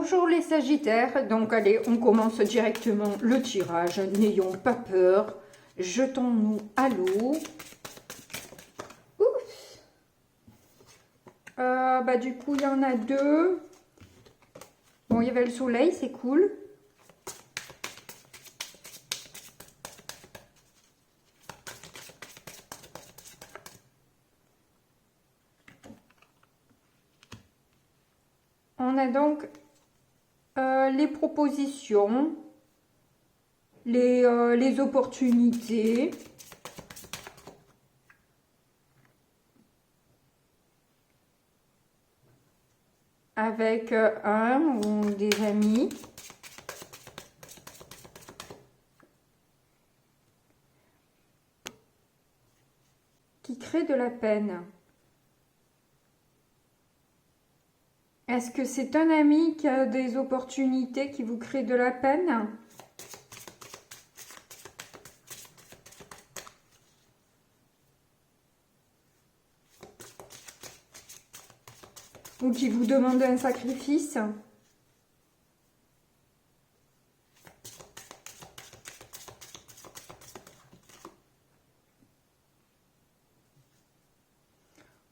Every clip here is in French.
Bonjour les Sagittaires, donc allez, on commence directement le tirage, n'ayons pas peur, jetons-nous à l'eau. Ouf. Du coup, il y en a deux. Bon, il y avait le soleil, c'est cool. On a donc les propositions, les opportunités, avec un ou des amis, qui créent de la peine. Est-ce que c'est un ami qui a des opportunités qui vous créent de la peine? Ou qui vous demande un sacrifice?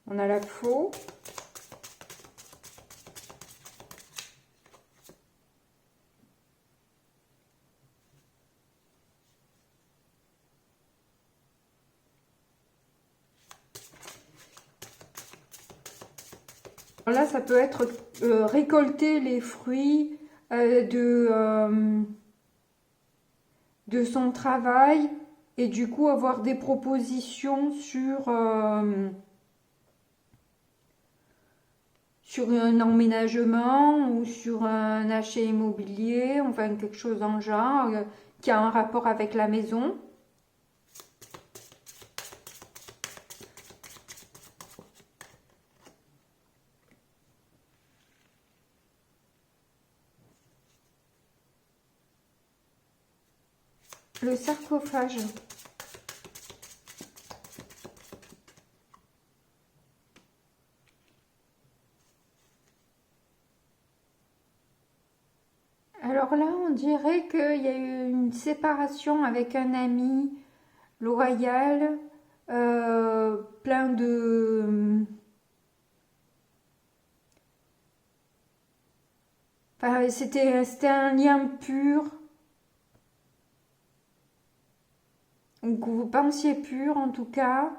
On a la faux. Là, ça peut être récolter les fruits de son travail et du coup avoir des propositions sur un emménagement ou sur un achat immobilier, enfin quelque chose en genre qui a un rapport avec la maison. Le sarcophage. Alors là, on dirait qu'il y a eu une séparation avec un ami loyal, plein de... Enfin, c'était un lien pur. Donc vous pensiez pur en tout cas.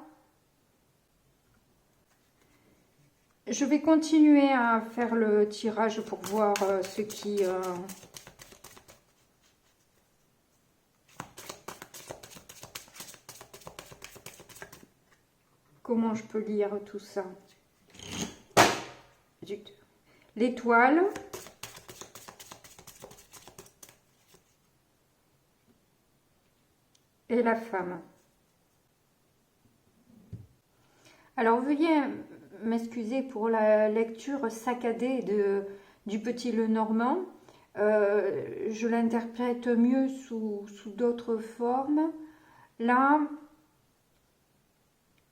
Je vais continuer à faire le tirage pour voir ce qui... Comment je peux lire tout ça? L'étoile. Et la femme. Alors veuillez m'excuser pour la lecture saccadée du Petit Lenormand. Je l'interprète mieux sous d'autres formes. Là,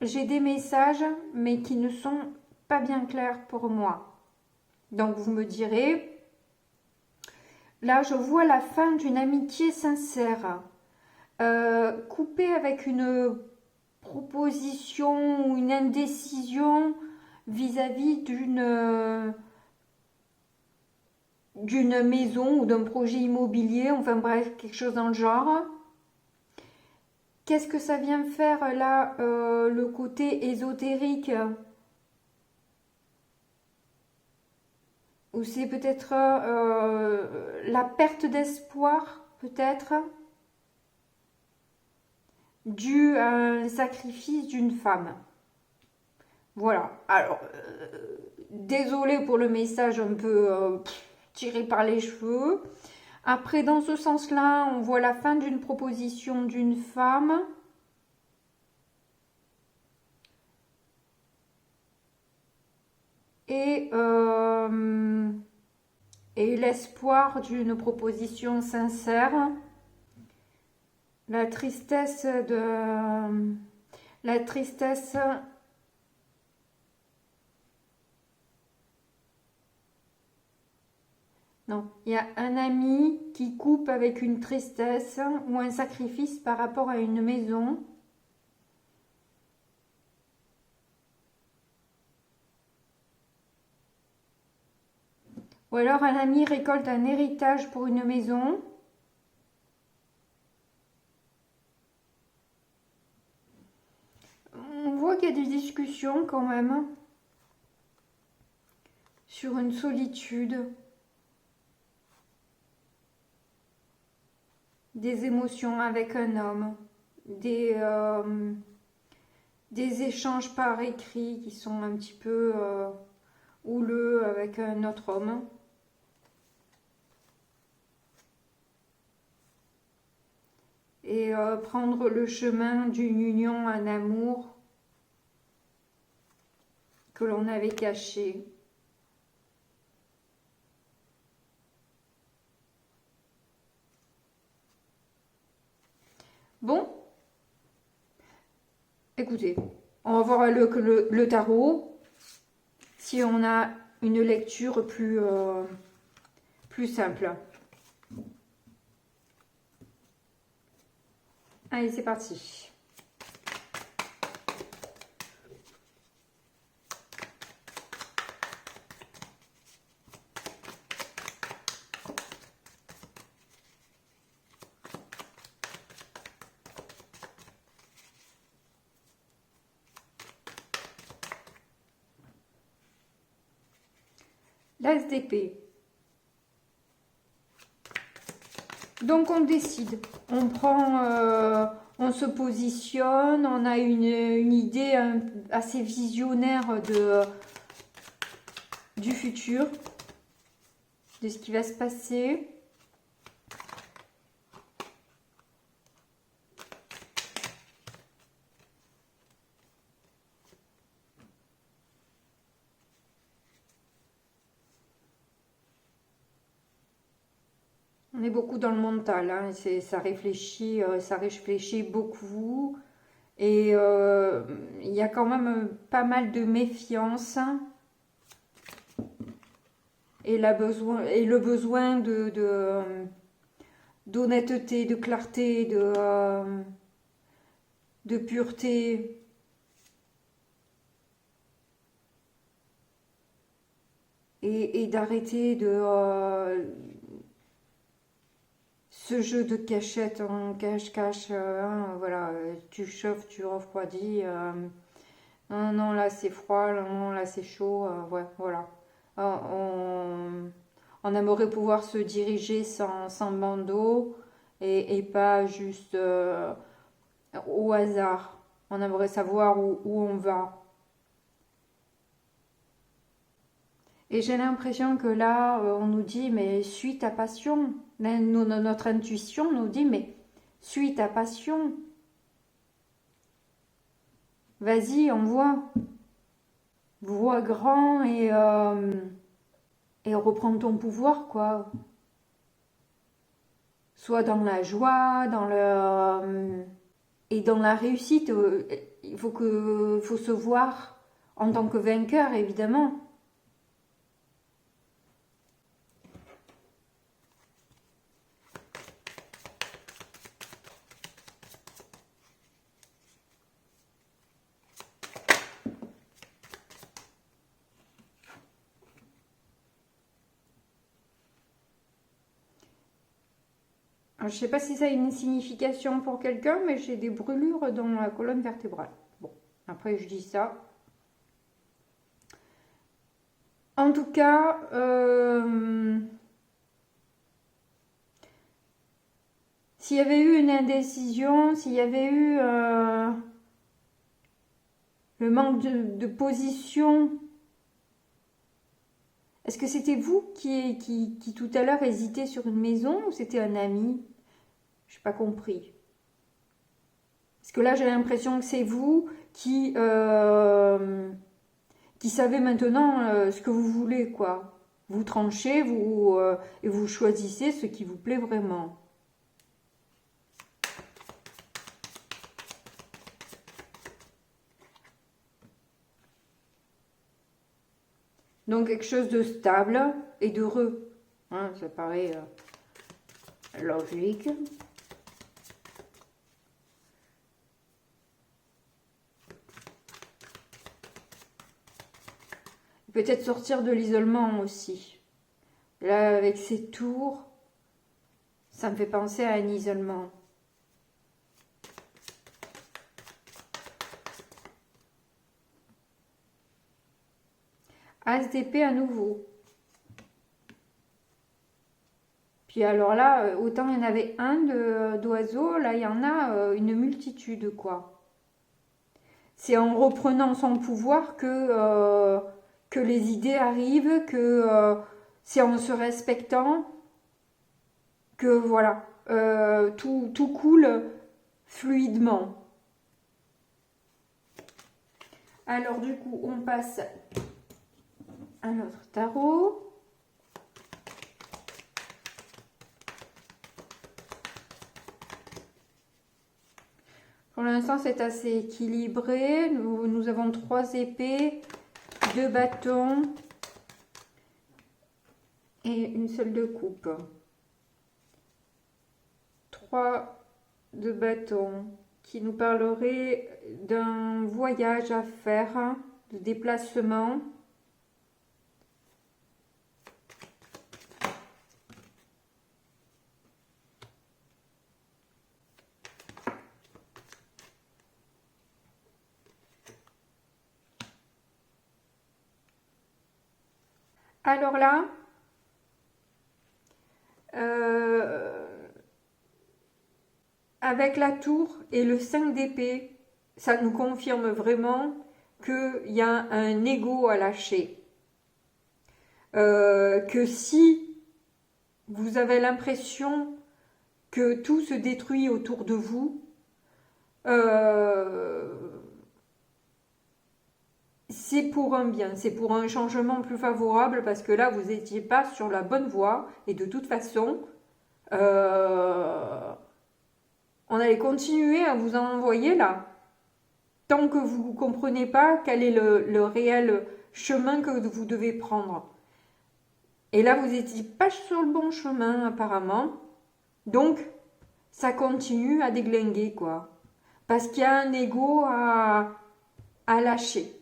j'ai des messages, mais qui ne sont pas bien clairs pour moi. Donc vous me direz, là je vois la fin d'une amitié sincère, coupée avec une proposition ou une indécision vis-à-vis d'une maison ou d'un projet immobilier, enfin bref, quelque chose dans le genre. Qu'est-ce que ça vient faire là, le côté ésotérique? Ou c'est peut-être la perte d'espoir, peut-être, due à un sacrifice d'une femme. Voilà. Alors, désolée pour le message un peu tiré par les cheveux. Après, dans ce sens-là, on voit la fin d'une proposition d'une femme. Et l'espoir d'une proposition sincère. La tristesse Non, il y a un ami qui coupe avec une tristesse ou un sacrifice par rapport à une maison. Ou alors un ami récolte un héritage pour une maison. On voit qu'il y a des discussions quand même sur une solitude, des émotions avec un homme, des échanges par écrit qui sont un petit peu houleux avec un autre homme. Et prendre le chemin d'une union, un amour que l'on avait caché. Bon, écoutez, on va voir le tarot, si on a une lecture plus simple. Allez, c'est parti. L'as d'épée. Donc on décide, on prend, on se positionne, on a une idée assez visionnaire du futur, de ce qui va se passer. On est beaucoup dans le mental, hein. Ça réfléchit beaucoup. Et il y a quand même pas mal de méfiance. Et le besoin d'honnêteté, de clarté, de pureté. Et d'arrêter ce jeu de cachette en cache-cache, hein, voilà, tu chauffes, tu refroidis, non, non, là c'est froid, non, là c'est chaud, ouais, voilà. On aimerait pouvoir se diriger sans bandeau et pas juste au hasard. On aimerait savoir où on va. Et j'ai l'impression que là, on nous dit, mais suis ta passion. Notre intuition nous dit, mais suis ta passion. Vas-y, on voit. Vois grand et reprends ton pouvoir, quoi. Soit dans la joie, et dans la réussite. Il faut se voir en tant que vainqueur, évidemment. Alors, je ne sais pas si ça a une signification pour quelqu'un, mais j'ai des brûlures dans la colonne vertébrale. Bon, après je dis ça. En tout cas, s'il y avait eu une indécision, s'il y avait eu le manque de position, est-ce que c'était vous qui tout à l'heure hésitez sur une maison ou c'était un ami? Je n'ai pas compris. Parce que là, j'ai l'impression que c'est vous qui savez maintenant ce que vous voulez, quoi. Vous tranchez, et vous choisissez ce qui vous plaît vraiment. Donc quelque chose de stable et d'heureux. Hein, ça paraît logique. Peut-être sortir de l'isolement aussi. Là, avec ces tours, ça me fait penser à un isolement. As d'épée à nouveau. Puis alors là, autant il y en avait un d'oiseau, là il y en a une multitude, quoi. C'est en reprenant son pouvoir que les idées arrivent, que c'est en se respectant que voilà, tout coule fluidement. Alors du coup, on passe à notre tarot. Pour l'instant, c'est assez équilibré. Nous avons 3 épées, 2 bâtons et une seule de coupe. 3 de bâtons qui nous parlerait d'un voyage à faire, de déplacement. Alors là, avec la tour et le 5 d'épée, ça nous confirme vraiment qu'il y a un ego à lâcher. Que si vous avez l'impression que tout se détruit autour de vous, c'est pour un bien, c'est pour un changement plus favorable parce que là, vous n'étiez pas sur la bonne voie et de toute façon, on allait continuer à vous en envoyer là. Tant que vous ne comprenez pas quel est le réel chemin que vous devez prendre. Et là, vous n'étiez pas sur le bon chemin apparemment. Donc, ça continue à déglinguer quoi. Parce qu'il y a un ego à lâcher.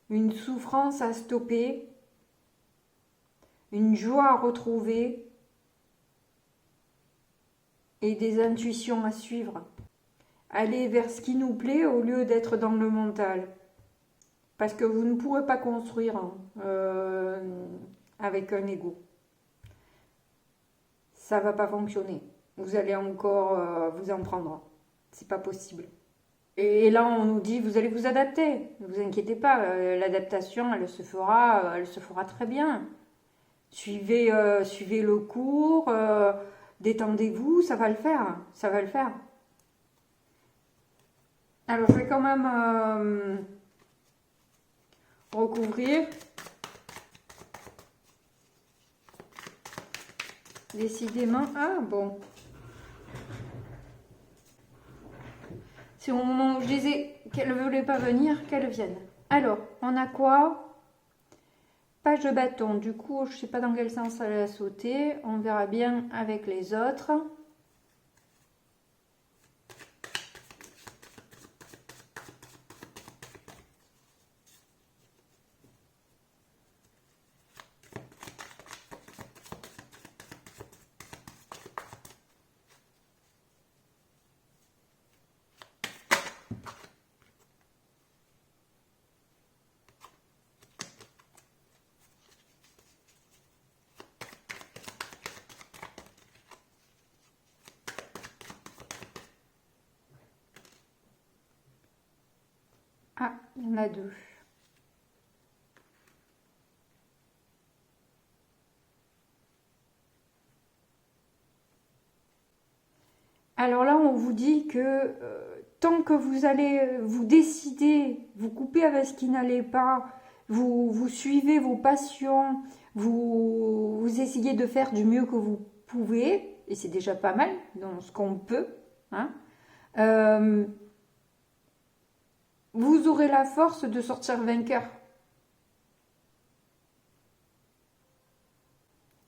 Une souffrance à stopper, une joie à retrouver et des intuitions à suivre. Aller vers ce qui nous plaît au lieu d'être dans le mental. Parce que vous ne pourrez pas construire avec un ego. Ça va pas fonctionner. Vous allez encore vous en prendre. C'est pas possible. Et là, on nous dit, vous allez vous adapter. Ne vous inquiétez pas, l'adaptation, elle se fera très bien. Suivez le cours, détendez-vous, ça va le faire. Ça va le faire. Alors, je vais quand même recouvrir. Décidément, ah bon. C'est au moment où je disais qu'elle ne voulait pas venir, qu'elle vienne. Alors, on a quoi? Page de bâton. Du coup, je ne sais pas dans quel sens elle a sauté. On verra bien avec les autres. Ah, il y en a 2. Alors là, on vous dit que tant que vous allez vous décider, vous couper avec ce qui n'allait pas, vous suivez vos passions, vous essayez de faire du mieux que vous pouvez, et c'est déjà pas mal dans ce qu'on peut, hein, vous aurez la force de sortir vainqueur.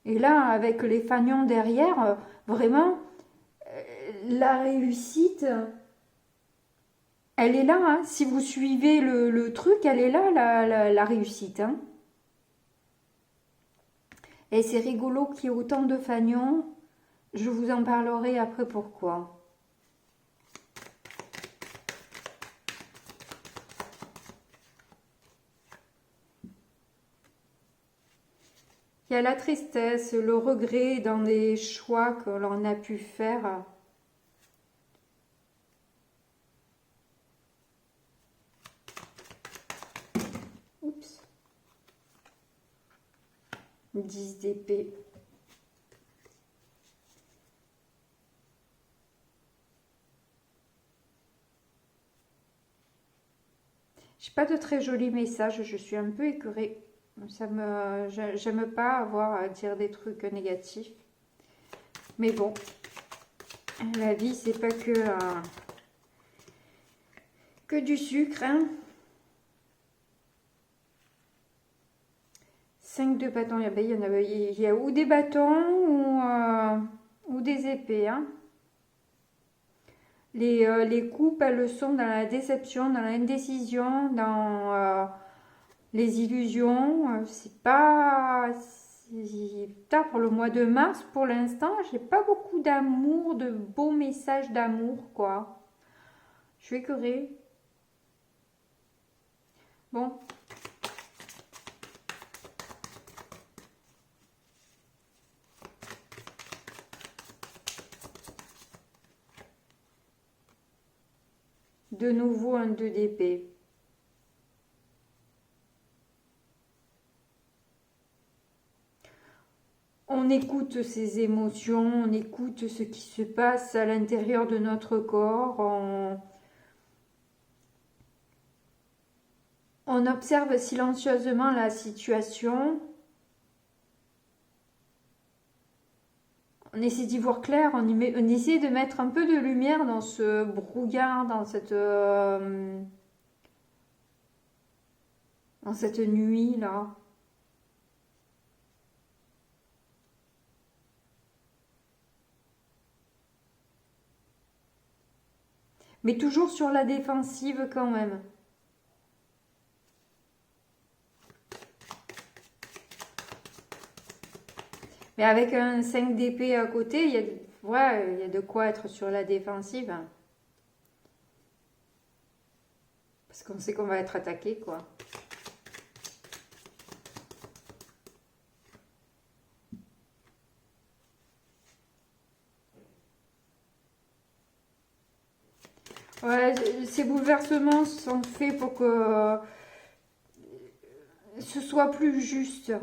Et là, avec les fagnons derrière, vraiment, la réussite, elle est là. Hein. Si vous suivez le truc, elle est là, la réussite. Hein. Et c'est rigolo qu'il y ait autant de fagnons. Je vous en parlerai après pourquoi. Il y a la tristesse, le regret dans les choix que l'on a pu faire. Oups. 10 d'épée. J'ai pas de très jolis messages, je suis un peu écœurée. J'aime pas avoir à dire des trucs négatifs. Mais bon, la vie c'est pas que du sucre, hein. 5 de bâtons, il y a ou des bâtons ou des épées, hein. Les coupes, elles sont dans la déception, dans l'indécision, dans les illusions. C'est pas... Tard pour le mois de mars, pour l'instant, j'ai pas beaucoup d'amour, de beaux messages d'amour, quoi. Je suis écœurée. Bon. De nouveau un 2 d'épée. On écoute ses émotions, on écoute ce qui se passe à l'intérieur de notre corps, on observe silencieusement la situation, on essaie d'y voir clair, on essaie de mettre un peu de lumière dans ce brouillard, dans cette nuit-là. Mais toujours sur la défensive quand même. Mais avec un 5 d'épée à côté, il y a de quoi être sur la défensive. Parce qu'on sait qu'on va être attaqué, quoi. Ouais, ces bouleversements sont faits pour que ce soit plus juste.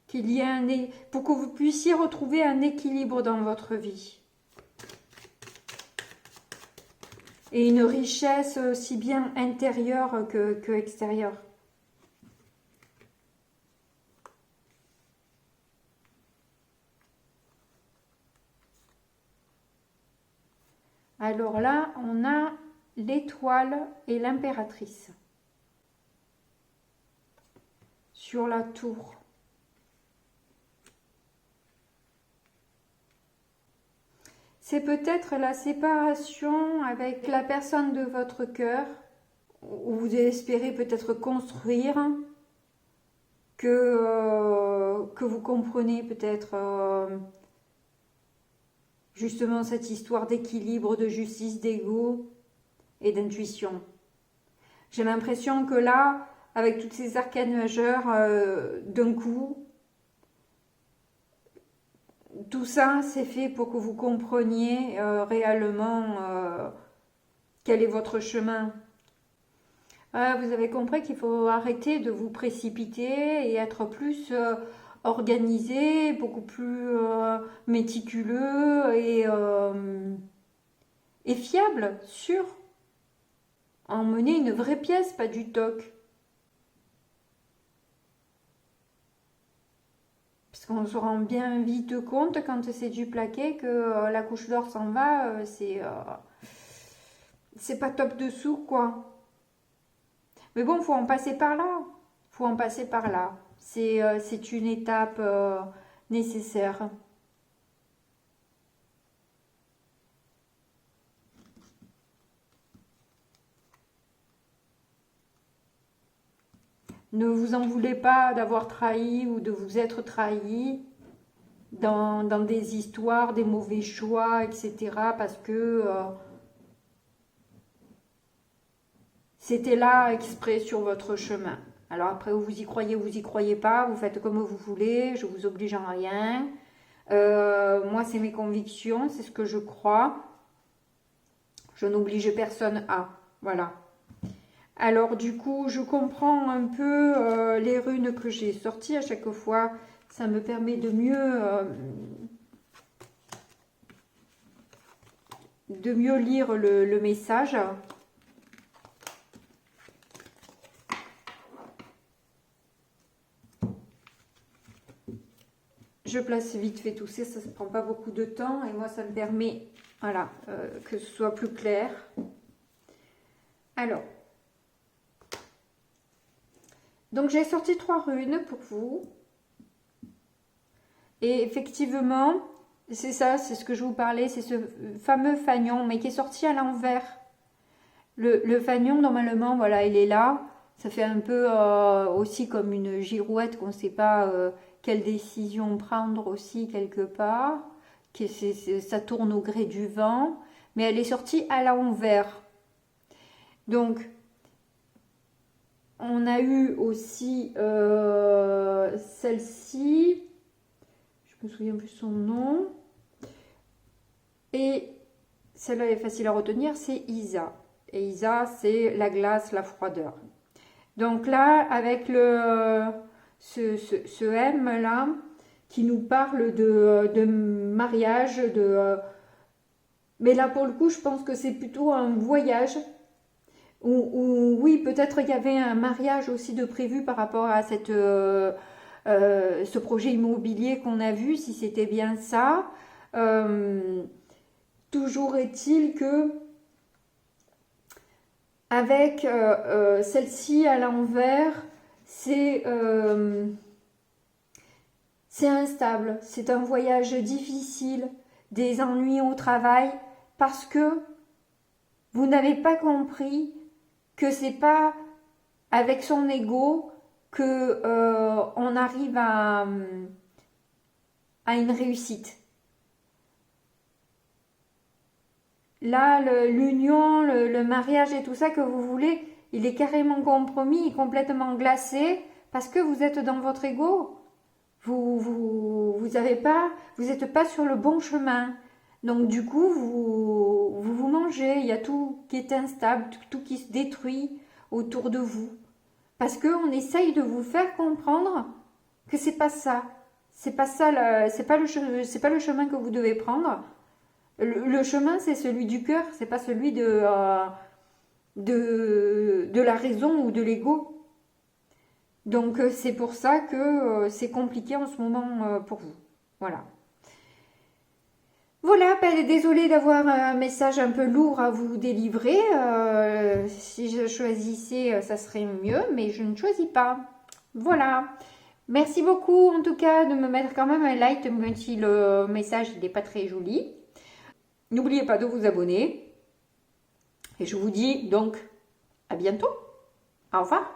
Qu'il y ait pour que vous puissiez retrouver un équilibre dans votre vie. Et une richesse aussi bien intérieure que extérieure. Alors là, on a l'étoile et l'impératrice. Sur la tour. C'est peut-être la séparation avec la personne de votre cœur, où vous espérez peut-être construire, que vous comprenez peut-être justement cette histoire d'équilibre, de justice, d'ego et d'intuition. J'ai l'impression que là, avec toutes ces arcanes majeures, d'un coup, tout ça, c'est fait pour que vous compreniez réellement quel est votre chemin. Vous avez compris qu'il faut arrêter de vous précipiter et être plus organisé, beaucoup plus méticuleux et fiable, sûr. Emmener une vraie pièce, pas du toc. Parce qu'on se rend bien vite compte quand c'est du plaqué que la couche d'or s'en va, c'est pas top dessous, quoi. Mais bon, faut en passer par là. Faut en passer par là. C'est une étape nécessaire. Ne vous en voulez pas d'avoir trahi ou de vous être trahi dans des histoires, des mauvais choix, etc. Parce que c'était là exprès sur votre chemin. Alors après, vous y croyez pas, vous faites comme vous voulez, je vous oblige en rien. Moi, c'est mes convictions, c'est ce que je crois. Je n'oblige personne à. Voilà. Alors du coup, je comprends un peu les runes que j'ai sorties à chaque fois. Ça me permet de mieux lire le message. Je place vite fait tout ça, ça ne prend pas beaucoup de temps. Et moi, ça me permet, voilà, que ce soit plus clair. Alors, donc j'ai sorti 3 runes pour vous. Et effectivement, c'est ça, c'est ce que je vous parlais, c'est ce fameux fanion, mais qui est sorti à l'envers. Le fanion, normalement, voilà, il est là. Ça fait un peu aussi comme une girouette qu'on ne sait pas quelle décision prendre aussi quelque part. Ça tourne au gré du vent, mais elle est sortie à l'envers. Donc, on a eu aussi celle-ci. Je me souviens plus son nom. Et celle-là est facile à retenir, c'est Isa. Et Isa, c'est la glace, la froideur. Donc là, avec ce M là, qui nous parle de mariage, mais là pour le coup, je pense que c'est plutôt un voyage. Ou oui, peut-être il y avait un mariage aussi de prévu par rapport à ce projet immobilier qu'on a vu, si c'était bien ça. Toujours est-il que avec celle-ci à l'envers, c'est instable, c'est un voyage difficile, des ennuis au travail, parce que vous n'avez pas compris que c'est pas avec son ego que on arrive à une réussite. Là, l'union, le mariage et tout ça que vous voulez, il est carrément compromis et complètement glacé parce que vous êtes dans votre ego. Vous n'êtes pas sur le bon chemin. Donc du coup, vous mangez. Il y a tout qui est instable, tout qui se détruit autour de vous. Parce qu'on essaye de vous faire comprendre que c'est pas ça. C'est pas ça, c'est pas le chemin que vous devez prendre. Le chemin, c'est celui du cœur, c'est pas celui de la raison ou de l'ego. Donc, c'est pour ça que c'est compliqué en ce moment pour vous. Voilà. Voilà, désolée d'avoir un message un peu lourd à vous délivrer. Si je choisissais, ça serait mieux, mais je ne choisis pas. Voilà. Merci beaucoup, en tout cas, de me mettre quand même un like, même si le message n'est pas très joli. N'oubliez pas de vous abonner. Et je vous dis donc à bientôt. Au revoir.